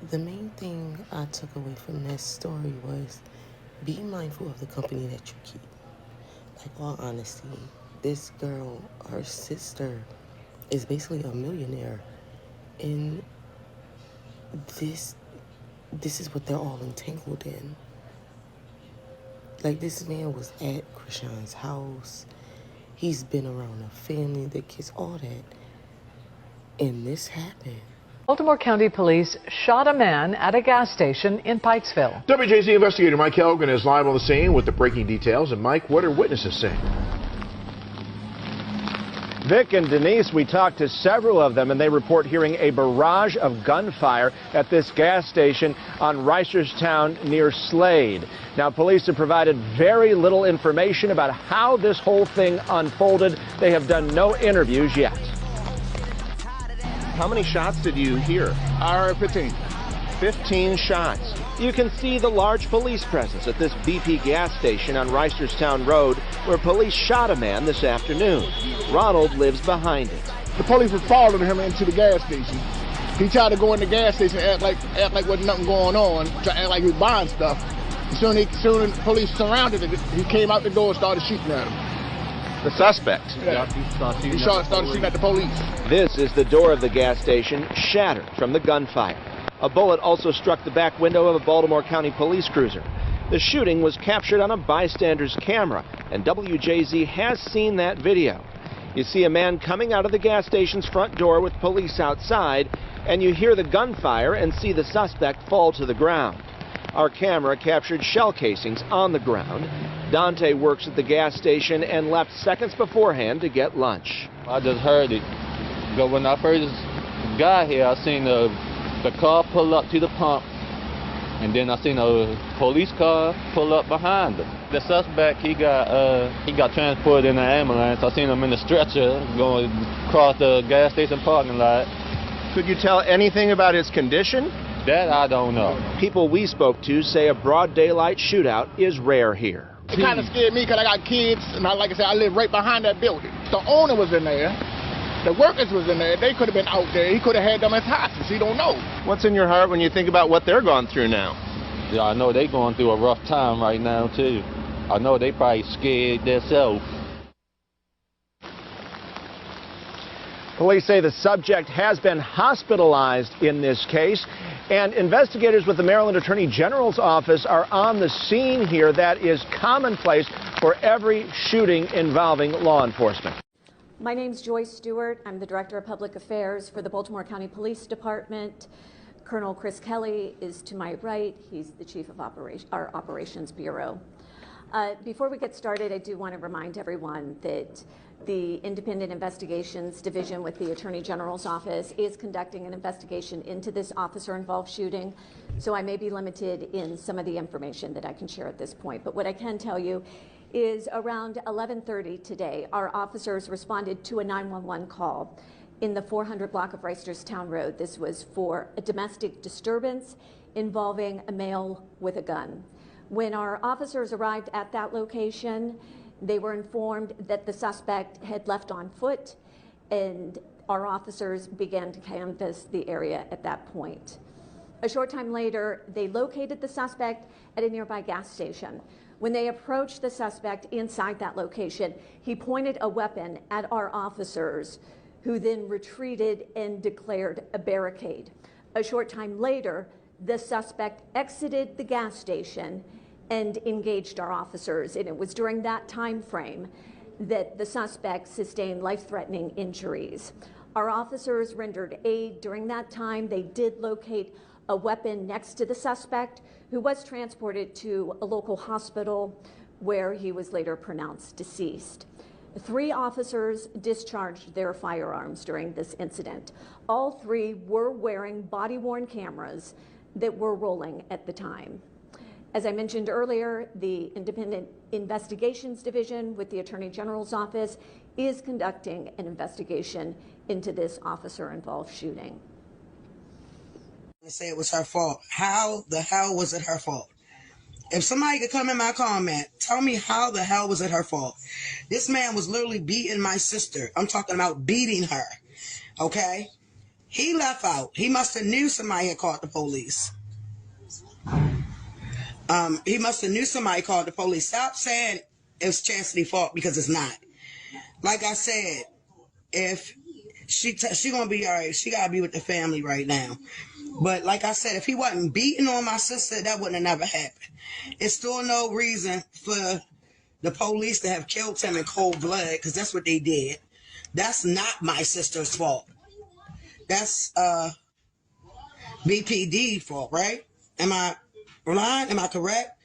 The main thing I took away from this story was be mindful of the company that you keep. Like, all honesty, this girl, her sister, is basically a millionaire, and this this is what they're all entangled in. Like, this man was at Chrisean's house. He's been around the family, the kids, all that. And this happened. Baltimore County Police shot a man at a gas station in Pikesville. WJZ investigator Mike Helgen is live on the scene with the breaking details. And Mike, what are witnesses saying? Vic and Denise, we talked to several of them, and they report hearing a barrage of gunfire at this gas station on Reisterstown near Slade. Now, police have provided very little information about how this whole thing unfolded. They have done no interviews yet. How many shots did you hear? I heard 15. 15 shots. You can see the large police presence at this BP gas station on Reisterstown Road, where police shot a man this afternoon. Ronald lives behind it. The police were following him into the gas station. He tried to go in the gas station and act like wasn't nothing going on, try to act like he was buying stuff. Soon the police surrounded it. He came out the door and started shooting at him. The suspect. Yeah. He started shooting at the police. This is the door of the gas station shattered from the gunfire. A bullet also struck the back window of a Baltimore County police cruiser. The shooting was captured on a bystander's camera, and WJZ has seen that video. You see a man coming out of the gas station's front door with police outside, and you hear the gunfire and see the suspect fall to the ground. Our camera captured shell casings on the ground. Dante works at the gas station and left seconds beforehand to get lunch. I just heard it. But when I first got here, I seen the car pull up to the pump, and then I seen a police car pull up behind him. The suspect, he got transported in an ambulance. I seen him in the stretcher going across the gas station parking lot. Could you tell anything about his condition? That I don't know. People we spoke to say a broad daylight shootout is rare here. It kind of scared me because I got kids, and like I said, I live right behind that building. The owner was in there. The workers was in there. They could have been out there. He could have had them as hostages. He don't know. What's in your heart when you think about what they're going through now? Yeah, I know they going through a rough time right now, too. I know they probably scared themselves. Police say the subject has been hospitalized in this case, and investigators with the Maryland Attorney General's office are on the scene here. That is commonplace for every shooting involving law enforcement. My name's Joyce Stewart. I'm the Director of Public Affairs for the Baltimore County Police Department. Colonel Chris Kelly is to my right. He's the Chief of our Operations Bureau. Before we get started, I do want to remind everyone that the Independent Investigations Division with the Attorney General's Office is conducting an investigation into this officer-involved shooting, so I may be limited in some of the information that I can share at this point. But what I can tell you is around 11:30 today, our officers responded to a 911 call in the 400 block of Reisterstown Road. This was for a domestic disturbance involving a male with a gun. When our officers arrived at that location, they were informed that the suspect had left on foot, and our officers began to canvass the area at that point. A short time later, they located the suspect at a nearby gas station. When they approached the suspect inside that location, he pointed a weapon at our officers, who then retreated and declared a barricade. A short time later, the suspect exited the gas station and engaged our officers, and it was during that time frame that the suspect sustained life-threatening injuries. Our officers rendered aid during that time. They did locate a weapon next to the suspect, who was transported to a local hospital where he was later pronounced deceased. 3 officers discharged their firearms during this incident. All 3 were wearing body-worn cameras that were rolling at the time. As I mentioned earlier, the Independent Investigations Division with the Attorney General's Office is conducting an investigation into this officer-involved shooting. And say it was her fault. How the hell was it her fault? If somebody could come in my comment, tell me how the hell was it her fault? This man was literally beating my sister. I'm talking about beating her, okay? He left out. He must have knew somebody had called the police. He must have knew somebody called the police. Stop saying it was Chastity's fault, because it's not. Like I said, if she gonna be all right, she gotta be with the family right now. But like I said, if he wasn't beating on my sister, that wouldn't have never happened. It's still no reason for the police to have killed him in cold blood, because that's what they did. That's not my sister's fault. That's BPD fault, right? Am I lying? Am I correct?